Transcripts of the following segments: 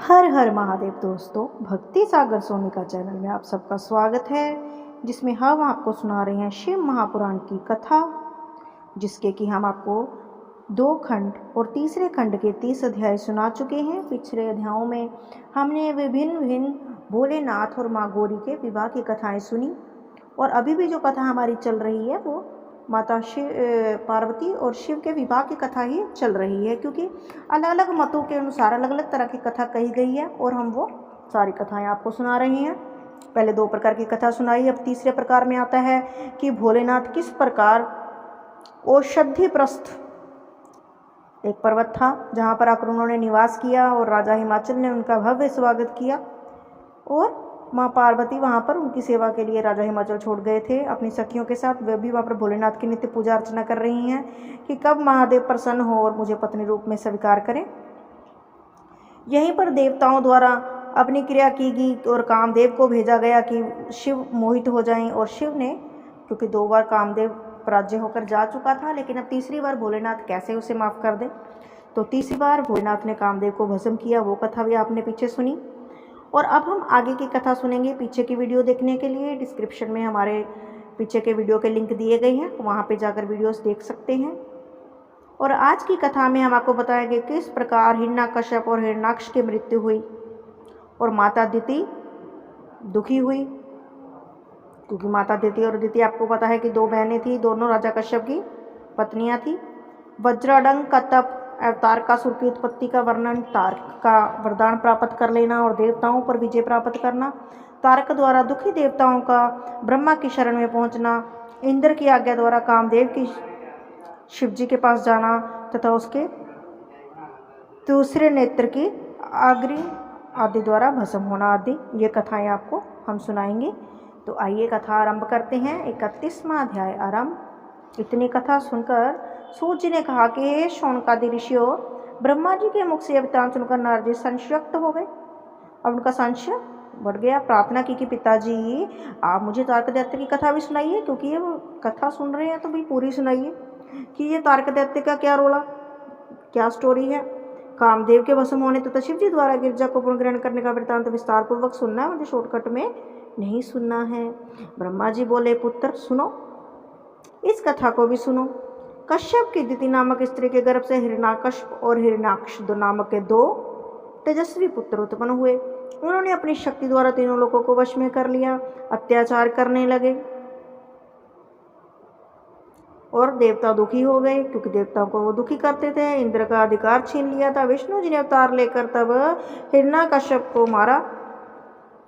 हर हर महादेव दोस्तों, भक्ति सागर सोनिका चैनल में आप सबका स्वागत है, जिसमें हम आपको सुना रहे हैं शिव महापुराण की कथा, जिसके कि हम आपको 2 खंड और तीसरे खंड के 30 अध्याय सुना चुके हैं। पिछले अध्यायों में हमने विभिन्न भोलेनाथ और माँ गौरी के विवाह की कथाएं सुनी, और अभी भी जो कथा हमारी चल रही है वो माता पार्वती और शिव के विवाह की कथा ही चल रही है, क्योंकि अलग अलग मतों के अनुसार अलग अलग तरह की कथा कही गई है और हम वो सारी कथाएं आपको सुना रहे हैं। पहले 2 प्रकार की कथा सुनाई, अब तीसरे प्रकार में आता है कि भोलेनाथ किस प्रकार औषधि प्रस्थ एक पर्वत था जहाँ पर आकर उन्होंने निवास किया और राजा हिमाचल ने उनका भव्य स्वागत किया, और माँ पार्वती वहाँ पर उनकी सेवा के लिए राजा हिमाचल छोड़ गए थे अपनी सखियों के साथ। वे भी वहाँ पर भोलेनाथ की नित्य पूजा अर्चना कर रही हैं कि कब महादेव प्रसन्न हो और मुझे पत्नी रूप में स्वीकार करें। यहीं पर देवताओं द्वारा अपनी क्रिया की गई और कामदेव को भेजा गया कि शिव मोहित हो जाएं, और शिव ने, क्योंकि 2 बार कामदेव पराजय होकर जा चुका था, लेकिन अब तीसरी बार भोलेनाथ कैसे उसे माफ़ कर दे, तो तीसरी बार भोलेनाथ ने कामदेव को भस्म किया। वो कथा भी आपने पीछे सुनी, और अब हम आगे की कथा सुनेंगे। पीछे की वीडियो देखने के लिए डिस्क्रिप्शन में हमारे पीछे के वीडियो के लिंक दिए गए हैं, वहाँ पे जाकर वीडियोस देख सकते हैं। और आज की कथा में हम आपको बताएंगे किस प्रकार हिरण्यकश्यप और हिरण्याक्ष की मृत्यु हुई और माता दिति दुखी हुई, क्योंकि माता दिति और दिति आपको पता है कि 2 बहनें थी, दोनों राजा कश्यप की पत्नियाँ थी। वज्रडंग का तप, तारकासुर की उत्पत्ति का वर्णन, तारक का वरदान प्राप्त कर लेना और देवताओं पर विजय प्राप्त करना, तारक द्वारा दुखी देवताओं का ब्रह्मा की शरण में पहुंचना, इंद्र की आज्ञा द्वारा कामदेव की शिवजी के पास जाना तथा उसके दूसरे नेत्र की आग्री आदि द्वारा भस्म होना आदि, ये कथाएं आपको हम सुनाएंगे। तो आइए कथा आरंभ करते हैं। 31वां अध्याय आरंभ। इतनी कथा सुनकर सूत जी ने कहा कि हे शौनकादि ऋषियों, ब्रह्मा जी के मुख से यह वृत्तांत सुनकर नारद जी संशक्त हो गए। अब उनका संशय बढ़ गया। प्रार्थना की कि पिताजी आप मुझे तारक दैत्य की कथा भी सुनाइए, क्योंकि ये कथा सुन रहे हैं तो भी पूरी सुनाइए कि ये तारक दैत्य का क्या रोला, क्या स्टोरी है। कामदेव के भस्म होने तथा शिव जी द्वारा गिरजा को पुनर्ग्रहण करने का वृत्तांत विस्तार पूर्वक सुनना है, मुझे शॉर्टकट में नहीं सुनना है। ब्रह्मा जी बोले, पुत्र सुनो, इस कथा को भी सुनो। कश्यप की दिति नामक स्त्री के गर्भ से हिरण्याकश्यप और हिरण्याक्ष नामक के 2 तेजस्वी पुत्र उत्पन्न हुए। उन्होंने अपनी शक्ति द्वारा तीनों लोगों को वश में कर लिया, अत्याचार करने लगे और देवता दुखी हो गए, क्योंकि देवताओं को वो दुखी करते थे। इंद्र का अधिकार छीन लिया था। विष्णु जी ने अवतार लेकर तब हिरण्याकश्यप को मारा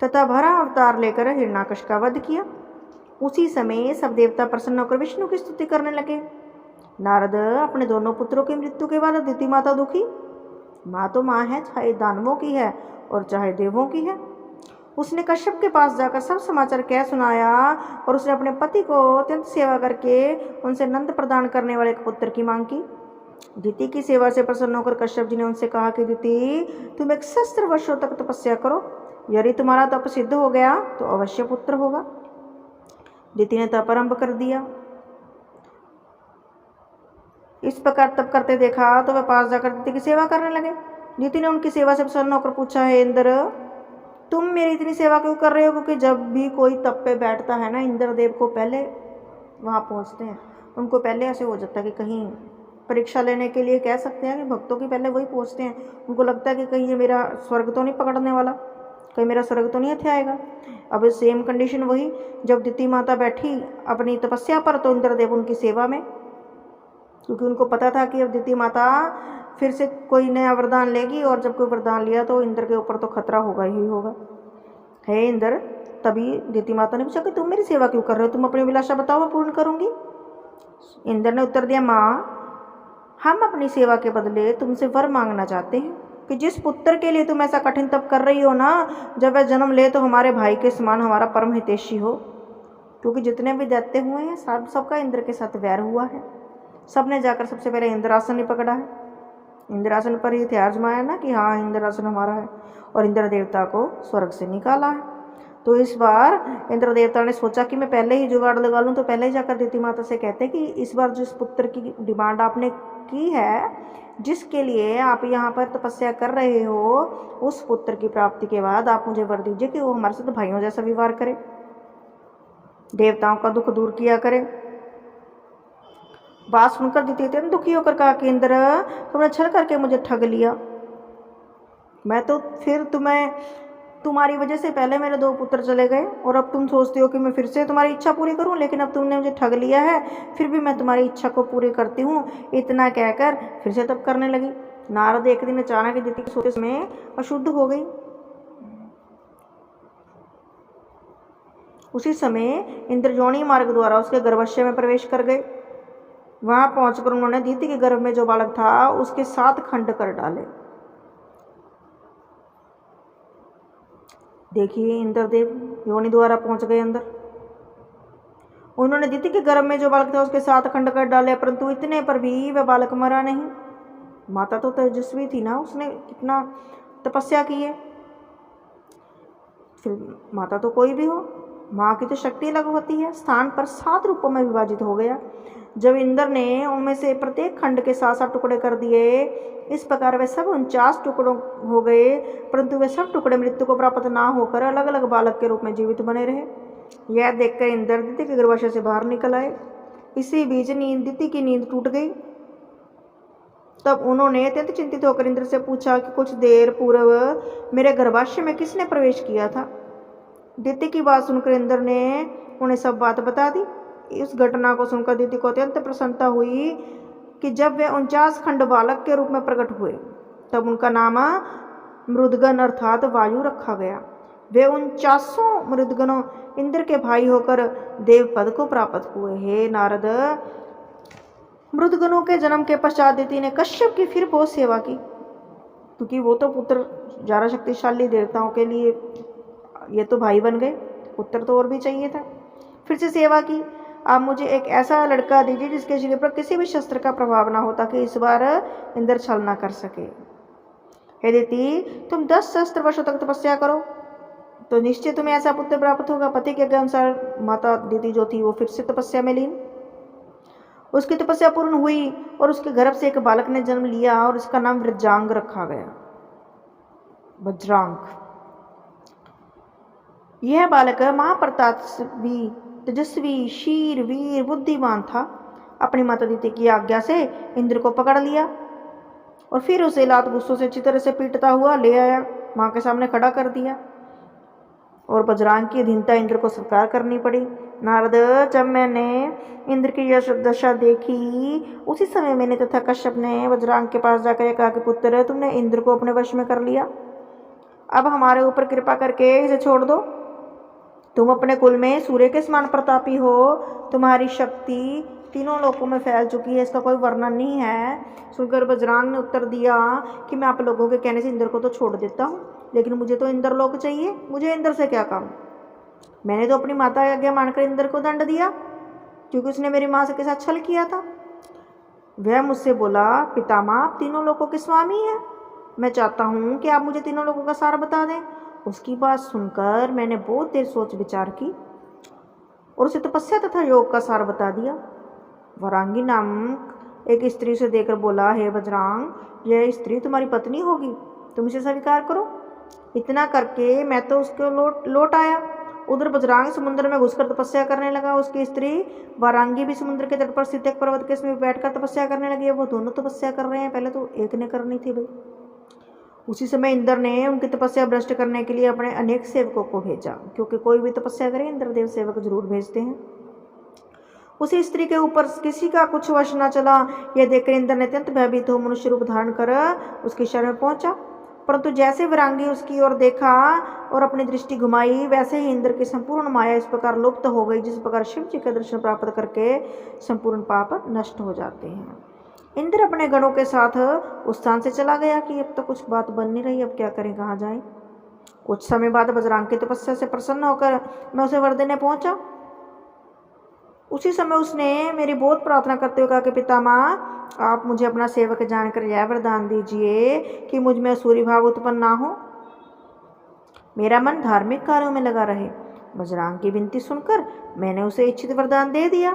तथा भरा अवतार लेकर हिरण्याकश्यप का वध किया। उसी समय सब देवता प्रसन्न होकर विष्णु की स्तुति करने लगे। नारद अपने दोनों पुत्रों की मृत्यु के बाद दिति माता दुखी, माँ तो माँ है, चाहे दानवों की है और चाहे देवों की है। उसने कश्यप के पास जाकर सब समाचार कह सुनाया, और उसने अपने पति को अत्यंत सेवा करके उनसे नंद प्रदान करने वाले एक पुत्र की मांग की। दिति की सेवा से प्रसन्न होकर कश्यप जी ने उनसे कहा कि दिति, तुम 1 सहस्त्र वर्षों तक तपस्या करो, यदि तुम्हारा तप सिद्ध हो गया तो अवश्य पुत्र होगा। दिति ने तप आरंभ कर दिया। इस प्रकार तप करते देखा तो वह पास जाकर दिति की सेवा करने लगे। दिति ने उनकी सेवा से प्रसन्न होकर पूछा, हे इंद्र, तुम मेरी इतनी सेवा क्यों कर रहे हो? क्योंकि जब भी कोई तप पे बैठता है ना, इंद्र देव को पहले वहाँ पहुँचते हैं। उनको पहले ऐसे हो जाता है कि कहीं परीक्षा लेने के लिए कह सकते हैं कि भक्तों की पहले वही पहुँचते हैं। उनको लगता है कि कहीं ये मेरा स्वर्ग तो नहीं पकड़ने वाला, कहीं मेरा स्वर्ग तो नहीं हथियाएगा। अब सेम कंडीशन वही, जब दिति माता बैठी अपनी तपस्या पर तो इंद्रदेव उनकी सेवा में, क्योंकि उनको पता था कि अब दिति माता फिर से कोई नया वरदान लेगी, और जब कोई वरदान लिया तो इंद्र के ऊपर तो खतरा होगा ही होगा। हे इंद्र, तभी दिति माता ने पूछा कि तुम मेरी सेवा क्यों कर रहे हो? तुम अपनी अभिलाषा बताओ, मैं पूर्ण करूंगी। इंद्र ने उत्तर दिया, माँ, हम अपनी सेवा के बदले तुमसे वर मांगना चाहते हैं कि जिस पुत्र के लिए तुम ऐसा कठिन तप कर रही हो ना, जब वह जन्म ले तो हमारे भाई के समान हमारा परम हितैषी हो। क्योंकि जितने भी दैत्य हुए हैं सबका इंद्र के साथ वैर हुआ है। सब ने जाकर सबसे पहले इंद्रासन ही पकड़ा है, इंद्रासन पर ही हथियार जमाया ना कि हाँ इंद्रासन हमारा है, और इंद्र देवता को स्वर्ग से निकाला है। तो इस बार इंद्र देवता ने सोचा कि मैं पहले ही जुगाड़ लगा लूँ, तो पहले ही जाकर दिति माता से कहते कि इस बार जिस पुत्र की डिमांड आपने की है, जिसके लिए आप यहाँ पर तपस्या कर रहे हो, उस पुत्र की प्राप्ति के बाद आप मुझे वर दीजिए कि वो हमारे साथ भाइयों जैसा व्यवहार करे, देवताओं का दुख दूर किया करे। बात सुनकर दिति अत्यंत दुखी होकर कहा कि इंद्र, तुमने छल करके मुझे ठग लिया। मैं तो फिर तुम्हारी वजह से पहले मेरे 2 पुत्र चले गए, और अब तुम सोचते हो कि मैं फिर से तुम्हारी इच्छा पूरी करूं, लेकिन अब तुमने मुझे ठग लिया है, फिर भी मैं तुम्हारी इच्छा को पूरी करती हूँ। इतना कहकर फिर से तप करने लगी। नारद एक दिन अचानक दिति सोते समय अशुद्ध हो गई। उसी समय इंद्रजोनी मार्ग द्वारा उसके गर्भाशय में प्रवेश कर गए। वहां पहुंचकर उन्होंने दिति के गर्भ में जो बालक था उसके 7 खंड कर डाले। देखिए, इंद्रदेव योनि द्वारा पहुंच गए अंदर। उन्होंने दिति के गर्भ में जो बालक था उसके 7 खंड कर डाले, परंतु इतने पर भी वह बालक मरा नहीं। माता तो तेजस्वी थी ना, उसने कितना तपस्या की है। फिर माता तो कोई भी हो, माँ की तो शक्ति अलग होती है। स्थान पर 7 रूपों में विभाजित हो गया। जब इंद्र ने उनमें से प्रत्येक खंड के 7-7 टुकड़े कर दिए, इस प्रकार वे सब 49 टुकड़ों हो गए, परंतु वे सब टुकड़े मृत्यु को प्राप्त ना होकर अलग अलग बालक के रूप में जीवित बने रहे। यह देखकर इंद्र दिति के गर्भाशय से बाहर निकल आए। इसी बीच दिति की नींद टूट गई। तब उन्होंने अत्यंत चिंतित होकर इंद्र से पूछा कि कुछ देर पूर्व मेरे गर्भाशय में किसने प्रवेश किया था। दिति की बात सुनकर इंद्र ने उन्हें सब बात बता दी। इस घटना को सुनकर दिति को अत्यंत प्रसन्नता हुई कि जब वे 49 खंड बालक के रूप में प्रकट हुए, तब उनका नाम मृदगन अर्थात वायु रखा गया। वे 49 मृदगनों इंद्र के भाई होकर देव पद को प्राप्त हुए। हे नारद, मृदगनों के जन्म के पश्चात दिति ने कश्यप की फिर बहुत सेवा की, क्योंकि वो तो पुत्र ज़्यादा शक्तिशाली देवताओं के लिए, ये तो भाई बन गए, पुत्र तो और भी चाहिए था। फिर से सेवा की। आप मुझे एक ऐसा लड़का दीजिए जिसके शरीर पर किसी भी शस्त्र का प्रभाव ना हो, ताकि इस बार इंद्र छल ना कर सके। हे दिति, तुम 10 सहस्त्र वर्षों तक तपस्या करो तो निश्चय तुम्हें ऐसा पुत्र प्राप्त होगा। पति के अनुसार माता दिति जो थी वो फिर से तपस्या में लीन। उसकी तपस्या पूर्ण हुई और उसके गर्भ से एक बालक ने जन्म लिया और उसका नाम वज्रांग रखा गया। वज्रांग। यह बालक महाप्रतापी, तेजस्वी, शीर, वीर, बुद्धिमान था। अपनी माता दिति की आज्ञा से इंद्र को पकड़ लिया और फिर उसे लात गुस्सों से अच्छी तरह से पीटता हुआ ले आया, माँ के सामने खड़ा कर दिया, और वज्रांग की अधीनता इंद्र को स्वीकार करनी पड़ी। नारद, जब मैंने इंद्र की यह दशा देखी, उसी समय मैंने तथा कश्यप ने वज्रांग के पास जाकर कहा कि पुत्र, तुमने इंद्र को अपने वश में कर लिया, अब हमारे ऊपर कृपा करके इसे छोड़ दो। तुम अपने कुल में सूर्य के समान प्रतापी हो, तुम्हारी शक्ति तीनों लोकों में फैल चुकी है, इसका कोई वर्णन नहीं है। सुनकर वज्रांग ने उत्तर दिया कि मैं आप लोगों के कहने से इंद्र को तो छोड़ देता हूँ, लेकिन मुझे तो इंद्र लोक चाहिए, मुझे इंद्र से क्या काम। मैंने तो अपनी माता की आज्ञा मानकर इंद्र को दंड दिया, क्योंकि उसने मेरी माँ के साथ छल किया था। वह मुझसे बोला, पितामह, आप तीनों लोकों के स्वामी हैं, मैं चाहता हूँ कि आप मुझे तीनों लोकों का सार बता दें। उसकी बात सुनकर मैंने बहुत देर सोच विचार की और उसे तपस्या तथा योग का सार बता दिया। वरांगी नामक एक स्त्री से देकर बोला, हे वज्रांग, यह स्त्री तुम्हारी पत्नी होगी, तुम इसे स्वीकार करो। इतना करके मैं तो उसको लौट आया। उधर वज्रांग समुद्र में घुसकर तपस्या करने लगा। उसकी स्त्री वारांगी भी समुद्र के तट पर स्थित एक पर्वत के समीप बैठकर तपस्या करने लगी। वो दोनों तपस्या कर रहे हैं, पहले तो एक ने करनी थी भाई। उसी समय इंद्र ने उनकी तपस्या भ्रष्ट करने के लिए अपने अनेक सेवकों को भेजा, क्योंकि कोई भी तपस्या करे इंद्रदेव सेवक जरूर भेजते हैं। उसी स्त्री के ऊपर किसी का कुछ वश न चला। यह देखकर इंद्र ने अत्यंत भयभीत हो मनुष्य रूप धारण कर उसके शरण में पहुंचा, परंतु जैसे विरांगी उसकी ओर देखा और अपनी दृष्टि घुमाई, वैसे ही इंद्र की संपूर्ण माया इस प्रकार लुप्त हो गई, जिस प्रकार शिव जी का दर्शन प्राप्त करके संपूर्ण पाप नष्ट हो जाते हैं। इंद्र अपने गणों के साथ उस स्थान से चला गया कि अब तो कुछ बात बन नहीं रही, अब क्या करें, कहाँ जाएं। कुछ समय बाद वज्रांग की तपस्या से प्रसन्न होकर मैं उसे वर देने पहुंचा। उसी समय उसने मेरी बहुत प्रार्थना करते हुए कहा कि पितामह, आप मुझे अपना सेवक जानकर यह वरदान दीजिए कि मुझ में सूर्य भाव उत्पन्न ना हो। मेरा मन धार्मिक कार्यों में लगा रहे। बजरांग की विनती सुनकर मैंने उसे इच्छित वरदान दे दिया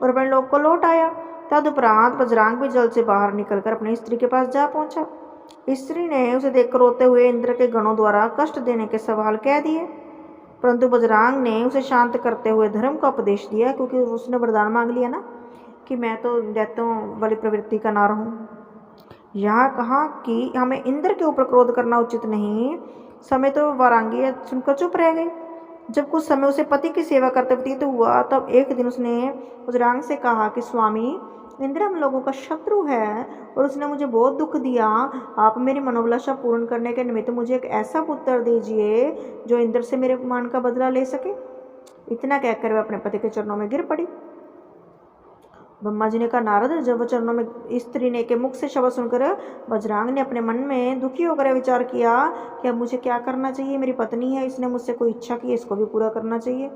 और अपने लोक को लौट आया। तदुपरांत बजरांग भी जल से बाहर निकलकर अपनी स्त्री के पास जा पहुंचा। स्त्री ने उसे देखकर रोते हुए इंद्र के गणों द्वारा कष्ट देने के सवाल कह दिए, परंतु बजरांग ने उसे शांत करते हुए धर्म का उपदेश दिया, क्योंकि उसने वरदान मांग लिया ना कि मैं तो दैत्यों वाली प्रवृत्ति का ना रहूं। यहाँ कहा कि हमें इंद्र के ऊपर क्रोध करना उचित नहीं। समय तो वारांगी सुनकर चुप रह गई। जब कुछ समय उसे पति की सेवा करते व्यतीत हुआ, तब एक दिन उसने बजरांग से कहा कि स्वामी, इंद्र हम लोगों का शत्रु है और उसने मुझे बहुत दुख दिया। आप मेरी मनोभिलाषा पूर्ण करने के निमित्त मुझे एक ऐसा पुत्र दीजिए जो इंद्र से मेरे अपमान का बदला ले सके। इतना कहकर वह अपने पति के चरणों में गिर पड़ी। ब्रह्मा जी ने कहा, नारद, जब वह चरणों में स्त्री ने के मुख से शब्द सुनकर बजरांग ने अपने मन में दुखी होकर विचार किया कि अब मुझे क्या करना चाहिए। मेरी पत्नी है, इसने मुझसे कोई इच्छा की, इसको भी पूरा करना चाहिए।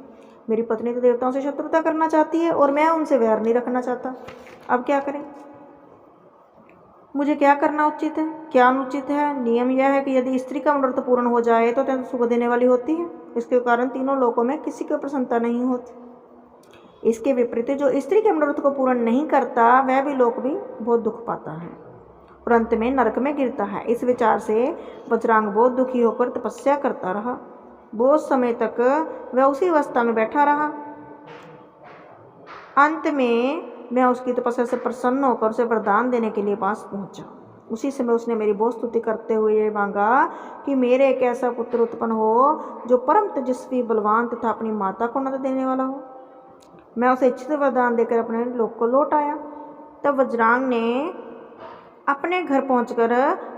मेरी पत्नी तो देवताओं से शत्रुता करना चाहती है और मैं उनसे वैर नहीं रखना चाहता। अब क्या करें? मुझे क्या करना उचित है, क्या अनुचित है? नियम यह है कि यदि स्त्री का मनोरथ पूर्ण हो जाए तो अत्यंत सुख देने वाली होती है। इसके कारण तीनों लोकों में किसी को प्रसन्नता नहीं होती। इसके विपरीत जो स्त्री के मनोरथ को पूर्ण नहीं करता, वह भी लोक भी बहुत दुख पाता है और अंत में नरक में गिरता है। इस विचार से बजरांग बहुत दुखी होकर तपस्या करता रहा। बहुत समय तक वह उसी अवस्था में बैठा रहा। अंत में मैं उसकी तपस्या से प्रसन्न होकर उसे वरदान देने के लिए पास पहुंचा। उसी समय उसने मेरी बहुत स्तुति करते हुए ये मांगा कि मेरे एक ऐसा पुत्र उत्पन्न हो जो परम तेजस्वी, बलवान तथा अपनी माता को नद देने वाला हो। मैं उसे इच्छित वरदान देकर अपने लोक को लौट आया। तब वज्रांग ने अपने घर पहुंचकर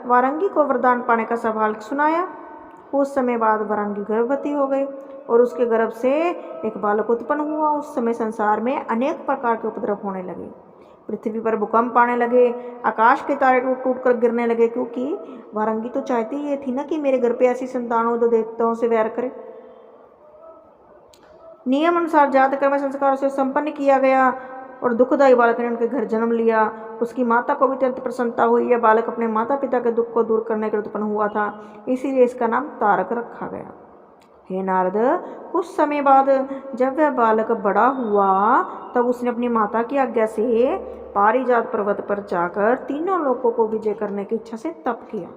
वारंगी को वरदान पाने का सवाल सुनाया। कुछ समय बाद वारंगी गर्भवती हो गई और उसके गर्भ से एक बालक उत्पन्न हुआ। उस समय संसार में अनेक प्रकार के उपद्रव होने लगे। पृथ्वी पर भूकंप आने लगे, आकाश के तारे टूट टूट कर गिरने लगे, क्योंकि वारंगी तो चाहती ये थी ना कि मेरे घर पे ऐसी संतान हो जो देवताओं से वैर करे। नियम अनुसार जात कर्म संस्कारों से संपन्न किया गया और दुखदायी बालक ने उनके घर जन्म लिया। उसकी माता को भी अत्यंत प्रसन्नता हुई। यह बालक अपने माता पिता के दुख को दूर करने के लिए उत्पन्न हुआ था, इसीलिए इसका नाम तारक रखा गया। हे नारद, कुछ समय बाद जब वह बालक बड़ा हुआ, तब उसने अपनी माता की आज्ञा से पारिजात पर्वत पर जाकर तीनों लोकों को विजय करने की इच्छा से तप किया।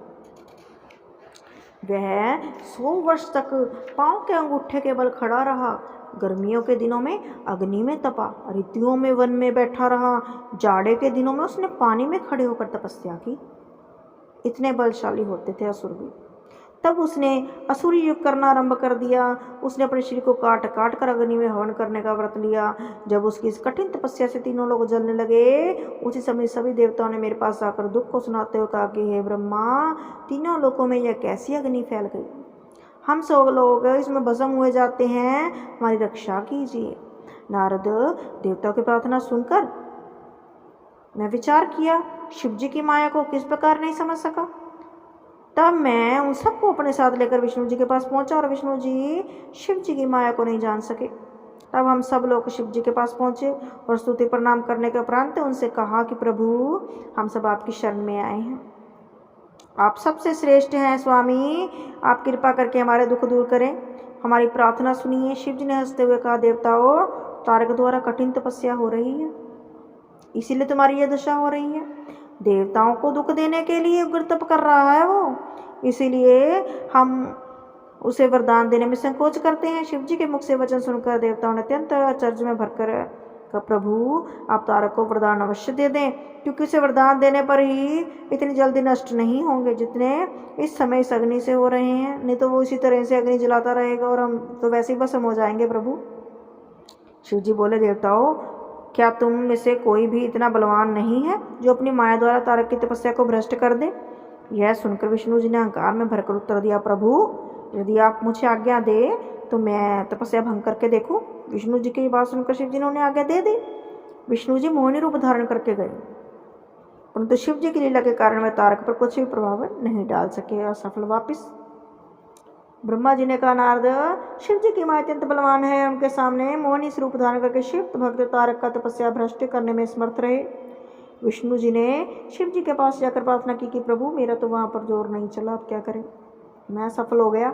वह 100 वर्ष तक पांव के अंगूठे के बल खड़ा रहा। गर्मियों के दिनों में अग्नि में तपा, ऋतुओं में वन में बैठा रहा, जाड़े के दिनों में उसने पानी में खड़े होकर तपस्या की। इतने बलशाली होते थे असुर भी। तब उसने असुरी युग करना आरंभ कर दिया। उसने अपने शरीर को काट काट कर अग्नि में हवन करने का व्रत लिया। जब उसकी इस कठिन तपस्या से तीनों लोग जलने लगे, उसी समय सभी देवताओं ने मेरे पास आकर दुख को सुनाते हुए कहा कि हे ब्रह्मा, तीनों लोकों में यह कैसी अग्नि फैल गई? हम सब लोग इसमें भस्म हुए जाते हैं, हमारी रक्षा कीजिए। नारद, देवताओं की प्रार्थना सुनकर मैं विचार किया, शिव जी की माया को किस प्रकार नहीं समझ सका। तब मैं उन सबको अपने साथ लेकर विष्णु जी के पास पहुंचा और विष्णु जी शिव जी की माया को नहीं जान सके। तब हम सब लोग शिव जी के पास पहुंचे और स्तुति प्रणाम करने के उपरांत उनसे कहा कि प्रभु, हम सब आपकी शरण में आए हैं। आप सबसे श्रेष्ठ हैं स्वामी, आप कृपा करके हमारे दुख दूर करें, हमारी प्रार्थना सुनिए। शिव जी ने हंसते हुए कहा, देवताओं, तारक द्वारा कठिन तपस्या हो रही है, इसीलिए तुम्हारी यह दशा हो रही है। देवताओं को दुख देने के लिए उग्र तप कर रहा है वो, इसीलिए हम उसे वरदान देने में संकोच करते हैं। शिव जी के मुख से वचन सुनकर देवताओं ने अत्यंत आश्चर्य में भरकर कहा, प्रभु, आप तारक को वरदान अवश्य दे दें, क्योंकि उसे वरदान देने पर ही इतनी जल्दी नष्ट नहीं होंगे जितने इस समय इस अग्नि से हो रहे हैं। नहीं तो वो इसी तरह से अग्नि जलाता रहेगा और हम तो वैसे ही भस्म हो जाएंगे। प्रभु शिव जी बोले, देवताओं, क्या तुम में से कोई भी इतना बलवान नहीं है जो अपनी माया द्वारा तारक की तपस्या को भ्रष्ट कर दे? यह सुनकर विष्णु जी ने अहंकार में भरकर उत्तर दिया, प्रभु, यदि आप मुझे आज्ञा दे तो मैं तपस्या भंग करके देखूं। विष्णु जी की बात सुनकर शिव जी ने उन्हें आज्ञा दे दी। विष्णु जी मोहिनी रूप धारण करके गए, परंतु शिव जी की लीला के कारण वे तारक पर कुछ भी प्रभाव नहीं डाल सके। असफल वापिस। ब्रह्मा जी ने कहा, नारद, शिव जी की माया अत्यंत बलवान है, उनके सामने मोहिनी स्वरूप धारण करके शिव भक्त तारक का तपस्या भ्रष्ट करने में समर्थ रहे। विष्णु जी ने शिव जी के पास जाकर प्रार्थना की कि प्रभु, मेरा तो वहाँ पर जोर नहीं चला, अब क्या करें। मैं सफल हो गया।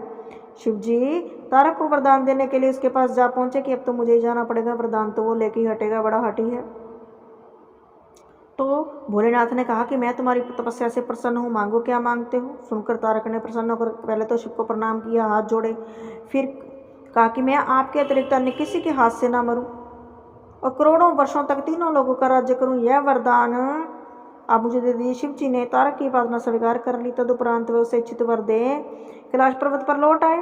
शिव जी तारक को वरदान देने के लिए उसके पास जा पहुंचे कि अब तो मुझे ही जाना पड़ेगा, वरदान तो वो लेके ही हटेगा, बड़ा हठी है। तो भोलेनाथ ने कहा कि मैं तुम्हारी तपस्या से प्रसन्न हूँ, मांगो क्या मांगते हो। सुनकर तारक ने प्रसन्न होकर पहले तो शिव को प्रणाम किया, हाथ जोड़े, फिर कहा कि मैं आपके अतिरिक्त अन्य किसी के हाथ से ना मरूं और करोड़ों वर्षों तक तीनों लोगों का राज्य करूं, यह वरदान आप मुझे दे दिए। शिव जी ने तारक की प्रार्थना स्वीकार कर ली। तदुपरांत वे उसे इच्छित वर दे कैलाश पर्वत पर लौट आए।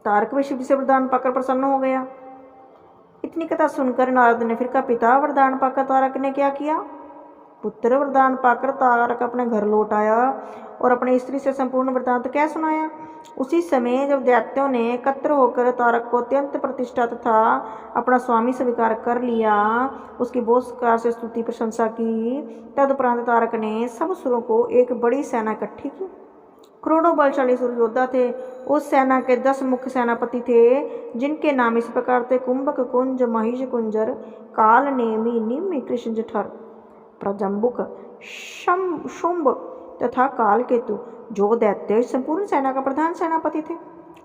तारक भी शिव जी से वरदान पाकर प्रसन्न हो गया। इतनी कथा सुनकर नारद ने फिर कहा, पिता वरदान पाकर तारक ने क्या किया। पुत्र वरदान पाकर तारक अपने घर लौट आया और अपनी स्त्री से संपूर्ण वृत्तांत क्या सुनाया। उसी समय जब दैत्यों ने एकत्र होकर तारक को अत्यंत प्रतिष्ठा तथा अपना स्वामी स्वीकार कर लिया, उसकी बहुत प्रकार से स्तुति प्रशंसा की, तदुपरांत तारक ने सब सुरों को एक बड़ी सेना इकट्ठी की। करोड़ों बलशाली सुर योद्धा थे। उस सेना के 10 मुख्य सेनापति थे, जिनके नाम इस प्रकार थे, कुंभक, कुंज, महिष कुंजर, काल, नेमि, निमि, कृष्ण जठर, प्रजम्बुक, शुंभ तथा काल केतु। जो दैत्य संपूर्ण सेना का प्रधान सेनापति थे,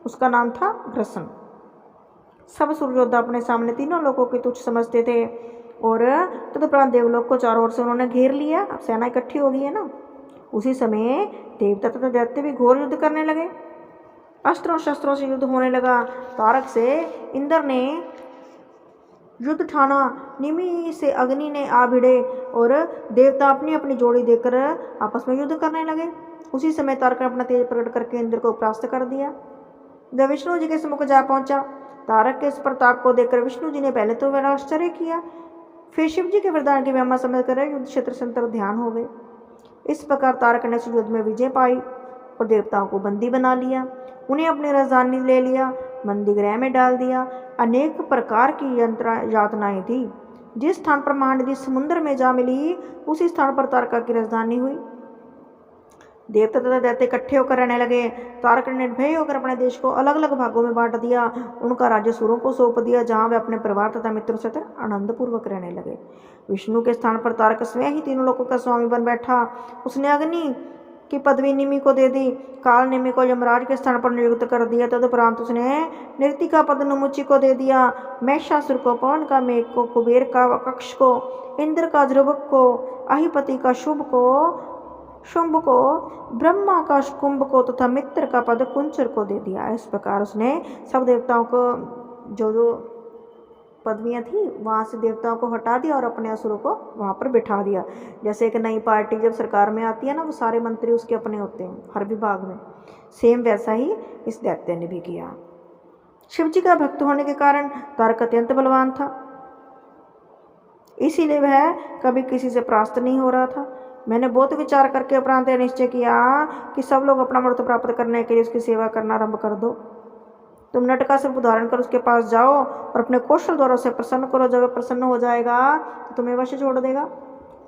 उसका नाम था ग्रसन। सब सुर योद्धा अपने सामने तीनों लोगों के तुच्छ समझते थे और तदुपरांत देवलोक को चारों ओर से उन्होंने घेर लिया। अब सेना इकट्ठी हो गई है ना। उसी समय देवता तथा दैत्य भी घोर युद्ध करने लगे। अस्त्रों शस्त्रों से युद्ध होने लगा। तारक से इंद्र ने युद्ध ठाना, निमि से अग्नि ने आ भिड़े और देवता अपनी अपनी जोड़ी देकर आपस में युद्ध करने लगे। उसी समय तारक ने अपना तेज प्रकट करके इंद्र को परास्त कर दिया। जब विष्णु जी के सम्मुख जा पहुंचा, तारक के इस प्रताप को देखकर विष्णु जी ने पहले तो बड़ा आश्चर्य किया, फिर शिव जी के वरदान की महिमा समझकर युद्ध क्षेत्र से अंतर ध्यान हो गए। इस प्रकार तारक ने युद्ध में विजय पाई और देवताओं को बंदी बना लिया, उन्हें अपनी राजधानी ले लिया, बंदीगृह में डाल दिया। अनेक प्रकार की यातनाएं थी। जिस स्थान पर महानदी समुद्र में जा मिली, उसी स्थान पर तारका की राजधानी हुई। देवता तथा दैत्य इकट्ठे होकर रहने लगे। तारक ने निर्भय होकर अपने देश को अलग अलग भागों में बांट दिया। उनका राज्य सुरों को सौंप दिया, जहां वे अपने परिवार तथा मित्रों से आनंद पूर्वक रहने लगे। विष्णु के स्थान पर तारक स्वयं ही तीनों लोगों का स्वामी बन बैठा। उसने अग्नि की पदवी निमि को दे दी, काल निमि को यमराज के स्थान पर नियुक्त कर दिया। तदुपरांत उसने नृति का पद नुमुचि को दे दिया, महिषासुर को, पवन का मेघ को, कुबेर का कक्ष को, इंद्र का ध्रुवक को, अहिपति का शुंभ को, ब्रह्मा का कुंभ को तथा मित्र का पद कुंचर को दे दिया। इस प्रकार उसने सब देवताओं को जो जो पदवियां थी वहाँ से देवताओं को हटा दिया और अपने असुरों को वहाँ पर बिठा दिया। जैसे एक नई पार्टी जब सरकार में आती है ना, वो सारे मंत्री उसके अपने होते हैं हर विभाग में, सेम वैसा ही इस दैत्य ने भी किया। शिव जी का भक्त होने के कारण तारक अत्यंत बलवान था, इसीलिए वह कभी किसी से परास्त नहीं हो रहा था। मैंने बहुत विचार करके उपरांत निश्चय किया कि सब लोग अपना अमृत प्राप्त करने के लिए उसकी सेवा करना आरंभ कर दो। तुम नट का सिर्फ उदाहरण कर उसके पास जाओ और अपने कौशल द्वारा उसे प्रसन्न करो। जब वह प्रसन्न हो जाएगा तो तुम्हें वश छोड़ देगा।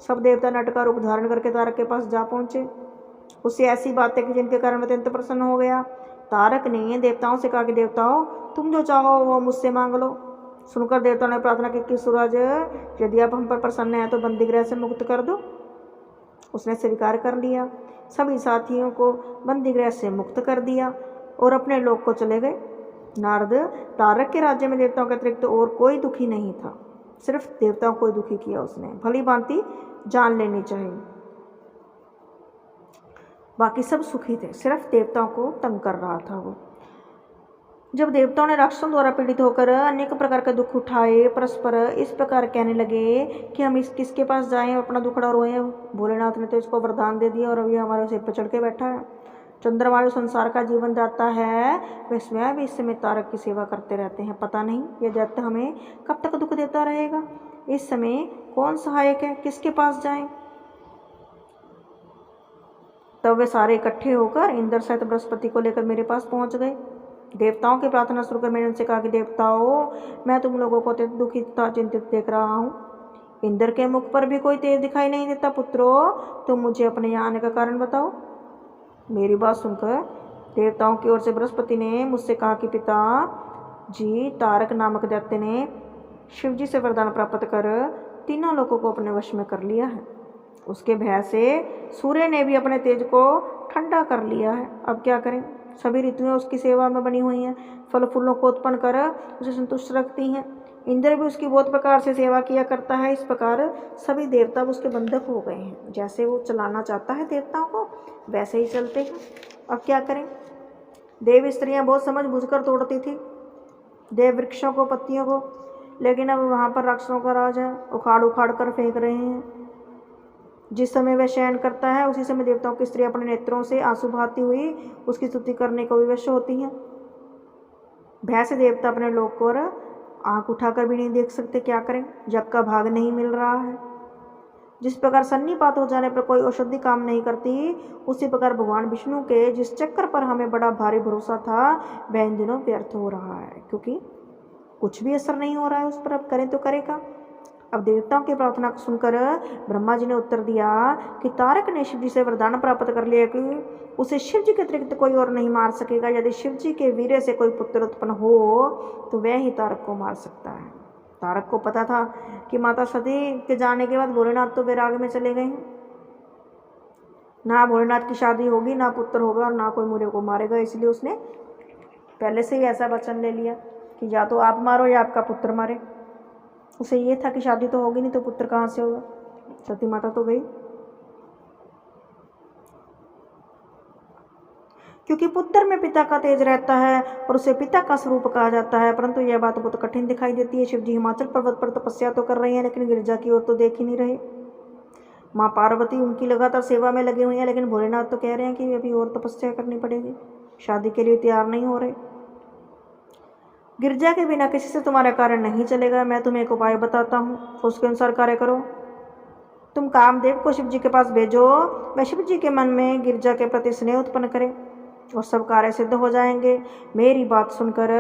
सब देवता नट का रूप धारण करके तारक के पास जा पहुंचे। उससे ऐसी बातें की जिनके कारण वह अत्यंत प्रसन्न हो गया। तारक ने देवताओं से कहा कि देवताओं, तुम जो चाहो वो मुझसे मांग लो। सुनकर देवताओं ने प्रार्थना की कि सूरज, यदि आप हम पर प्रसन्न हैं तो बंदीगृह से मुक्त कर दो। उसने स्वीकार कर लिया। सभी साथियों को बंदीगृह से मुक्त कर दिया और अपने लोक को चले गए। नारद, तारक के राज्य में देवताओं के अतिरिक्त और कोई दुखी नहीं था, सिर्फ देवताओं को दुखी किया उसने। भली भांति जान लेनी चाहिए, बाकी सब सुखी थे, सिर्फ देवताओं को तंग कर रहा था वो। जब देवताओं ने राक्षसों द्वारा पीड़ित होकर अनेक प्रकार के दुख उठाए, परस्पर इस प्रकार कहने लगे कि हम इस किसके पास जाएं, अपना दुखड़ा रोएं। भोलेनाथ ने तो इसको वरदान दे दिया और अभी हमारे सिर पर चढ़ के बैठा है। चंद्रमा जो संसार का जीवन दाता है, वे स्वयं भी इस समय तारक की सेवा करते रहते हैं। पता नहीं ये दैत्य हमें कब तक दुख देता रहेगा। इस समय कौन सहायक है, किसके पास जाएं। तब वे सारे इकट्ठे होकर इंद्र सहित बृहस्पति को लेकर मेरे पास पहुंच गए। देवताओं की प्रार्थना शुरू कर मैंने उनसे कहा कि देवताओं, मैं तुम लोगों को अत्यंत दुखी तथा चिंतित देख रहा हूँ। इंद्र के मुख पर भी कोई तेज दिखाई नहीं देता। पुत्रों, तुम मुझे अपने यहाँ आने का कारण बताओ। मेरी बात सुनकर देवताओं की ओर से बृहस्पति ने मुझसे कहा कि पिता जी, तारक नामक दैत्य ने शिव जी से वरदान प्राप्त कर तीनों लोगों को अपने वश में कर लिया है। उसके भय से सूर्य ने भी अपने तेज को ठंडा कर लिया है। अब क्या करें, सभी ऋतुएं उसकी सेवा में बनी हुई हैं, फल फूलों को उत्पन्न कर उसे संतुष्ट रखती हैं। इंद्र भी उसकी बहुत प्रकार से सेवा किया करता है। इस प्रकार सभी देवता उसके बंधक हो गए हैं। जैसे वो चलाना चाहता है देवताओं को, वैसे ही चलते हैं। अब क्या करें, देव स्त्रियां बहुत समझ बूझकर तोड़ती थी देव वृक्षों को, पत्तियों को, लेकिन अब वहाँ पर राक्षसों का राज है, उखाड़ उखाड़ कर फेंक रहे हैं। जिस समय वह शयन करता है उसी समय देवताओं की स्त्रियां अपने नेत्रों से आंसू बहाती हुई उसकी स्तुति करने को विवश होती हैं। भय से देवता अपने लोक को आंख उठाकर भी नहीं देख सकते। क्या करें, जग का भाग नहीं मिल रहा है। जिस प्रकार सन्निपात हो जाने पर कोई औषधि काम नहीं करती, उसी प्रकार भगवान विष्णु के जिस चक्कर पर हमें बड़ा भारी भरोसा था वह इन दिनों व्यर्थ हो रहा है, क्योंकि कुछ भी असर नहीं हो रहा है उस पर। अब करें तो करेगा। अब देवताओं की प्रार्थना को सुनकर ब्रह्मा जी ने उत्तर दिया कि तारक ने शिव जी से वरदान प्राप्त कर लिया कि उसे शिव जी के अतिरिक्त कोई और नहीं मार सकेगा। यदि शिव जी के वीर्य से कोई पुत्र उत्पन्न हो तो वह ही तारक को मार सकता है। तारक को पता था कि माता सती के जाने के बाद भोलेनाथ तो वैराग में चले गए हैं, ना भोलेनाथ की शादी होगी, ना पुत्र होगा और ना कोई मुझे को मारेगा। इसलिए उसने पहले से ही ऐसा वचन ले लिया कि या तो आप मारो या आपका पुत्र मारे। उसे ये था कि शादी तो होगी नहीं तो पुत्र कहाँ से होगा, सती माता तो गई। क्योंकि पुत्र में पिता का तेज रहता है और उसे पिता का स्वरूप कहा जाता है। परंतु यह बात बहुत कठिन दिखाई देती है। शिव जी हिमाचल पर्वत पर तपस्या तो कर रहे हैं, लेकिन गिरिजा की ओर तो देख ही नहीं रहे। माँ पार्वती उनकी लगातार सेवा में लगे हुए हैं, लेकिन भोलेनाथ तो कह रहे हैं कि अभी और तपस्या करनी पड़ेगी, शादी के लिए तैयार नहीं हो रहे। गिरजा के बिना किसी से तुम्हारा कार्य नहीं चलेगा। मैं तुम्हें एक उपाय बताता हूँ, उसके अनुसार कार्य करो। तुम कामदेव को शिव जी के पास भेजो, वह शिव जी के मन में गिरजा के प्रति स्नेह उत्पन्न करे और सब कार्य सिद्ध हो जाएंगे। मेरी बात सुनकर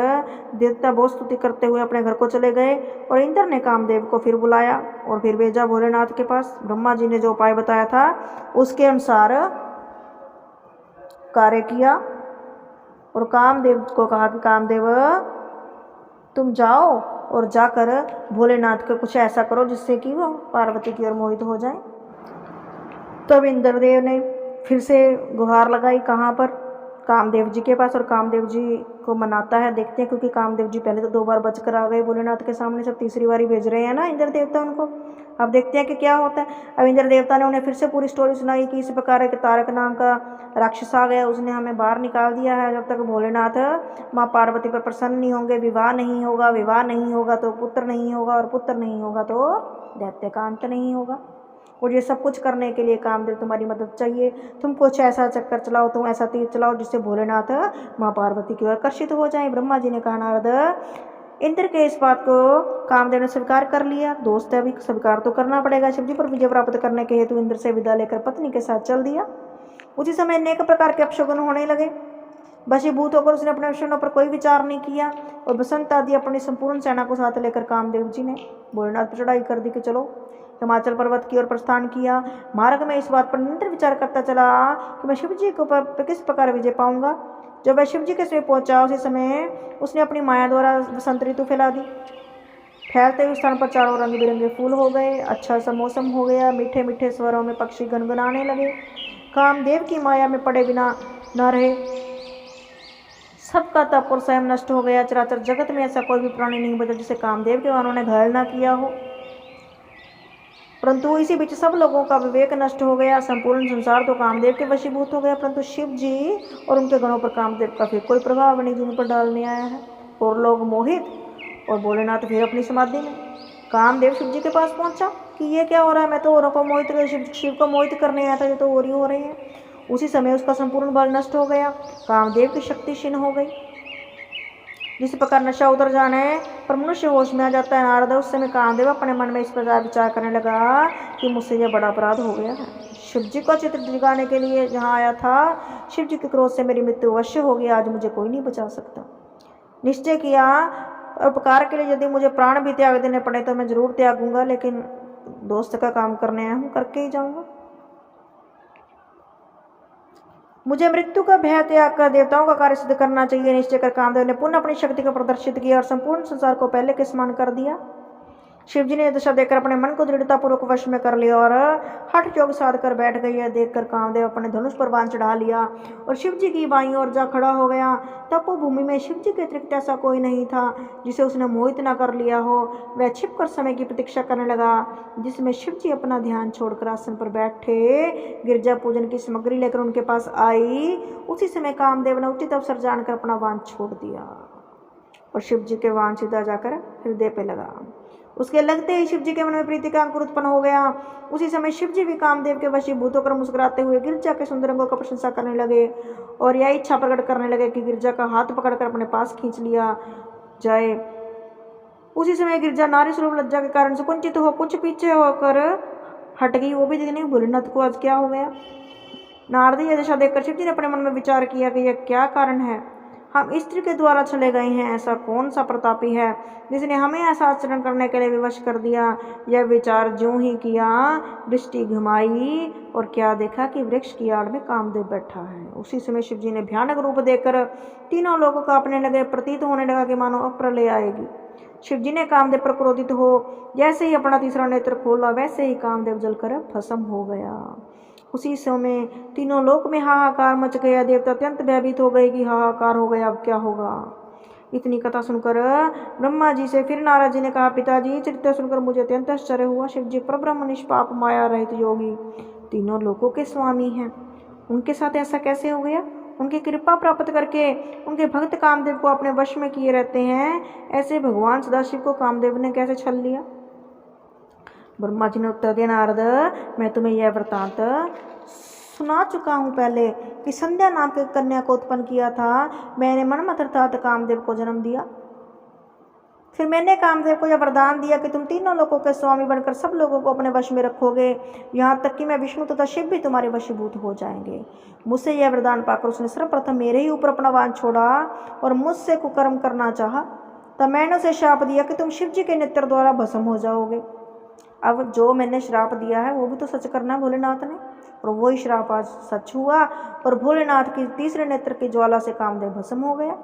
देवता बहुत स्तुति करते हुए अपने घर को चले गए और इंद्र ने कामदेव को फिर बुलाया और फिर भेजा भोलेनाथ के पास। ब्रह्मा जी ने जो उपाय बताया था उसके अनुसार कार्य किया और कामदेव को कहा कि कामदेव तुम जाओ और जाकर भोलेनाथ को कुछ ऐसा करो जिससे कि वो पार्वती की ओर मोहित हो जाए। तब इंद्रदेव ने फिर से गुहार लगाई, कहाँ पर, कामदेव जी के पास, और कामदेव जी को मनाता है। देखते हैं, क्योंकि कामदेव जी पहले तो 2 बार बचकर आ गए भोलेनाथ के सामने, सब तीसरी बारी भेज रहे हैं ना इंद्र देवता उनको। अब देखते हैं कि क्या होता है। अब इंद्र देवता ने उन्हें फिर से पूरी स्टोरी सुनाई कि इस प्रकार है कि तारक नाम का राक्षस आ गया, उसने हमें बाहर निकाल दिया है। जब तक भोलेनाथ माँ पार्वती पर प्रसन्न नहीं होंगे, विवाह नहीं होगा, विवाह नहीं होगा तो पुत्र नहीं होगा, और पुत्र नहीं होगा तो दैत्य का अंत नहीं होगा। और ये सब कुछ करने के लिए कामदेव तुम्हारी मदद चाहिए। तुम कुछ ऐसा चक्कर चलाओ, तुम ऐसा तीर चलाओ जिससे भोलेनाथ माँ पार्वती की ओर आकर्षित हो जाए। ब्रह्मा जी ने कहा, नारद, इंद्र के इस बात को कामदेव ने स्वीकार कर लिया। दोस्त है, अभी स्वीकार तो करना पड़ेगा। शिव जी पर विजय प्राप्त करने के हेतु इंद्र से विदा लेकर पत्नी के साथ चल दिया। उसी समय अनेक प्रकार के अपशगुन होने लगे। वशीभूत होकर उसने अपने अपशगुनों पर कोई विचार नहीं किया और बसंत आदि अपनी संपूर्ण सेना को साथ लेकर कामदेव जी ने भोलेनाथ पर चढ़ाई कर दी कि चलो हिमाचल पर्वत की ओर प्रस्थान किया। मार्ग में इस बात पर निरंतर विचार करता चला कि मैं शिव जी को पर किस प्रकार विजय पाऊंगा। जब वह शिव जी के समीप पहुंचा, उसी समय उसने अपनी माया द्वारा बसंत ऋतु फैला दी। फैलते हुए स्थान पर चारों रंग बिरंगे फूल हो गए, अच्छा सा मौसम हो गया, मीठे मीठे स्वरों में पक्षी गुनगुनाने लगे। कामदेव की माया में पड़े बिना न रहे, सबका तप और स्वयं नष्ट हो गया। चराचर जगत में ऐसा कोई भी प्राणी नहीं बचा जिसे कामदेव के वानों ने घायल न किया हो। परंतु इसी बीच सब लोगों का विवेक नष्ट हो गया। संपूर्ण संसार तो कामदेव के वशीभूत हो गया, परंतु शिव जी और उनके गणों पर कामदेव का फिर कोई प्रभाव नहीं जिन पर डालने आया है। और लोग मोहित, और भोलेनाथ फिर अपनी समाधि में। कामदेव शिव जी के पास पहुंचा कि ये क्या हो रहा है, मैं तो औरों को मोहित शिव को मोहित करने आया था, ये तो और ही हो रहे हैं। उसी समय उसका संपूर्ण बल नष्ट हो गया, कामदेव की शक्ति क्षीण हो गई। जिस प्रकार नशा उतर जाने पर मनुष्य होश में आ जाता है, नारद, उस समय कामदेव अपने मन में इस प्रकार विचार करने लगा कि मुझसे यह बड़ा अपराध हो गया है। शिव जी को चित्र दिखाने के लिए जहाँ आया था, शिव जी के क्रोध से मेरी मृत्यु अवश्य होगी। आज मुझे कोई नहीं बचा सकता। निश्चय किया, उपकार के लिए यदि मुझे प्राण भी त्याग देने पड़े तो मैं जरूर त्यागूंगा, लेकिन दोस्त का काम करने आया हूँ, करके ही जाऊंगा। मुझे मृत्यु का भय त्याग कर देवताओं का कार्य सिद्ध करना चाहिए। निश्चय कर कामदेव ने पुनः अपनी शक्ति को प्रदर्शित किया और संपूर्ण संसार को पहले के समान कर दिया। शिव जी ने दशा देखकर अपने मन को दृढ़ता पूर्वक वश में कर लिया और हठ योग साध कर बैठ गई। यह देखकर कामदेव अपने धनुष पर बाण चढ़ा लिया और शिव जी की बाईं ओर जा खड़ा हो गया। तपोभूमि में शिव जी के अतिरिक्त ऐसा कोई नहीं था जिसे उसने मोहित न कर लिया हो। वह छिपकर समय की प्रतीक्षा करने लगा जिसमें शिव जी अपना ध्यान छोड़कर आसन पर बैठे गिरजा पूजन की सामग्री लेकर उनके पास आई। उसी समय कामदेव ने उचित अवसर जानकर अपना बाण छोड़ दिया और शिव जी के बाण सीधा जाकर हृदय पे लगा। उसके लगते ही शिव जी के मन में प्रीति का अंकुर उत्पन्न हो गया। उसी समय शिव जी भी कामदेव के वशीभूत होकर मुस्कुराते हुए गिरजा के सुंदर अंगों का प्रशंसा करने लगे और यह इच्छा प्रकट करने लगे कि गिरजा का हाथ पकड़कर अपने पास खींच लिया जाए। उसी समय गिरजा नारी स्वरूप लज्जा के कारण सुकुंचित हो कुछ पीछे होकर हट गई। वो भी देखने भोलेनाथ को आज क्या हो गया। नारद यह दशा देखकर शिव जी ने अपने मन में विचार किया कि यह क्या कारण है। हम स्त्री के द्वारा चले गए हैं। ऐसा कौन सा प्रतापी है जिसने हमें ऐसा आचरण करने के लिए विवश कर दिया। यह विचार ज्यों ही किया दृष्टि घुमाई और क्या देखा कि वृक्ष की आड़ में कामदेव बैठा है। उसी समय शिव जी ने भयानक रूप देखकर तीनों लोगों को अपने लगे प्रतीत होने लगा कि मानो अब प्रलय आएगी। शिव जी ने कामदेव पर क्रोधित हो जैसे ही अपना तीसरा नेत्र खोला वैसे ही कामदेव जलकर भस्म हो गया। उसी समय तीनों लोक में हाहाकार मच गया। देवता अत्यंत भयभीत हो गए कि हाहाकार हो गया, अब क्या होगा। इतनी कथा सुनकर ब्रह्मा जी से फिर नारद जी ने कहा, पिताजी चरित्र सुनकर मुझे अत्यंत आश्चर्य हुआ। शिव जी परब्रह्म निष्पाप माया रहित योगी तीनों लोकों के स्वामी हैं। उनके साथ ऐसा कैसे हो गया। उनकी कृपा प्राप्त करके उनके भक्त कामदेव को अपने वश में किए रहते हैं। ऐसे भगवान सदाशिव को कामदेव ने कैसे छल लिया। ब्रह्मा जी ने उत्तर दिया, नारद मैं तुम्हें यह वृतांत सुना चुका हूँ पहले कि संध्या नाम के कन्या को उत्पन्न किया था। मैंने मनमथ अर्थात कामदेव को जन्म दिया। फिर मैंने कामदेव को यह वरदान दिया कि तुम तीनों लोगों के स्वामी बनकर सब लोगों को अपने वश में रखोगे, यहाँ तक कि मैं विष्णु तथा शिव भी तुम्हारे वशीभूत हो जाएंगे। मुझसे यह वरदान पाकर उसने सर्वप्रथम मेरे ही ऊपर अपना बाण छोड़ा और मुझसे कुकर्म करना चाहा। तब मैंने उसे श्राप दिया कि तुम शिव जी के नेत्र द्वारा भस्म हो जाओगे। अब जो मैंने श्राप दिया है वो भी तो सच करना है भोलेनाथ ने, और वही श्राप आज सच हुआ और भोलेनाथ की तीसरे नेत्र की ज्वाला से कामदेव भस्म हो गया।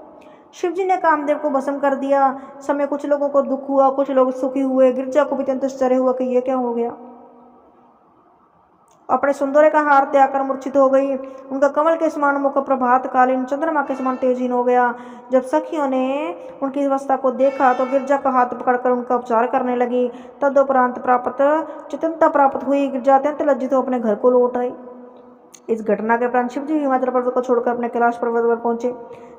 शिव जी ने कामदेव को भस्म कर दिया। समय कुछ लोगों को दुख हुआ, कुछ लोग सुखी हुए। गिरजा को भी अत्यंत आश्चर्य हुआ कि ये क्या हो गया। अपने सुंदर का हार त्याग कर मूर्छित हो गई। उनका कमल के समान मुख प्रभात कालीन चंद्रमा के समान तेजहीन हो गया। जब सखियों ने उनकी अवस्था को देखा तो गिरजा का हाथ पकड़कर उनका उपचार करने लगी। तदुपरांत प्राप्त चेतनता प्राप्त हुई। गिरजा अत्यंत लज्जित हो अपने घर को लौट आई। इस घटना के उपरांत शिव जी हिमाचल पर्वत को छोड़कर अपने कैलाश पर्वत पर पहुंचे।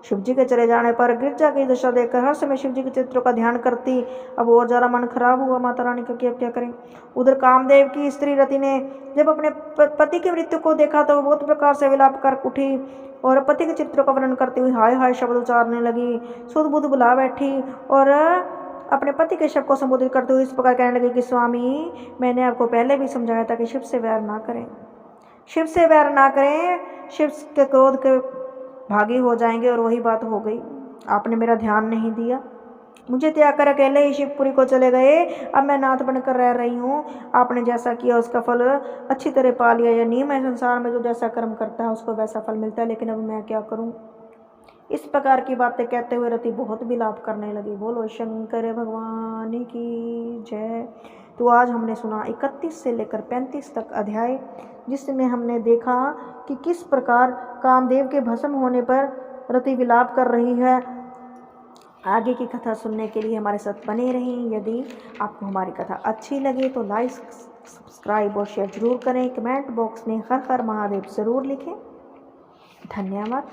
शिव जी के चले जाने पर गिरजा की दशा देखकर हर समय शिव जी के चित्रों का ध्यान करती। अब और ज़्यादा मन खराब हुआ माता रानी का कि अब क्या करें। उधर कामदेव की स्त्री रति ने जब अपने पति की मृत्यु को देखा तो वो बहुत प्रकार से विलाप कर उठी और पति के चित्रों का वर्णन करती हुई हाय हाय शब्द उच्चारने लगी। सुध बुध बुला बैठी और अपने पति के शव को संबोधित करते हुए इस प्रकार कहने लगी कि स्वामी, मैंने आपको पहले भी समझाया था कि शिव से वैर ना करें, शिव से वैर ना करें, शिव के क्रोध के भागी हो जाएंगे। और वही बात हो गई। आपने मेरा ध्यान नहीं दिया। मुझे त्याग कर अकेले ही शिवपुरी को चले गए। अब मैं नाथ बनकर रह रही हूँ। आपने जैसा किया उसका फल अच्छी तरह पा लिया। यह नियम है संसार में, जो जैसा कर्म करता है उसको वैसा फल मिलता है। लेकिन अब मैं क्या करूँ। इस प्रकार की बातें कहते हुए रति बहुत विलाप करने लगी। बोलो शंकर भगवान की जय। तो आज हमने सुना 31 से लेकर 35 तक अध्याय, जिसमें हमने देखा कि किस प्रकार कामदेव के भस्म होने पर रति विलाप कर रही है। आगे की कथा सुनने के लिए हमारे साथ बने रहें। यदि आपको हमारी कथा अच्छी लगे तो लाइक, सब्सक्राइब और शेयर जरूर करें। कमेंट बॉक्स में हर हर महादेव ज़रूर लिखें। धन्यवाद।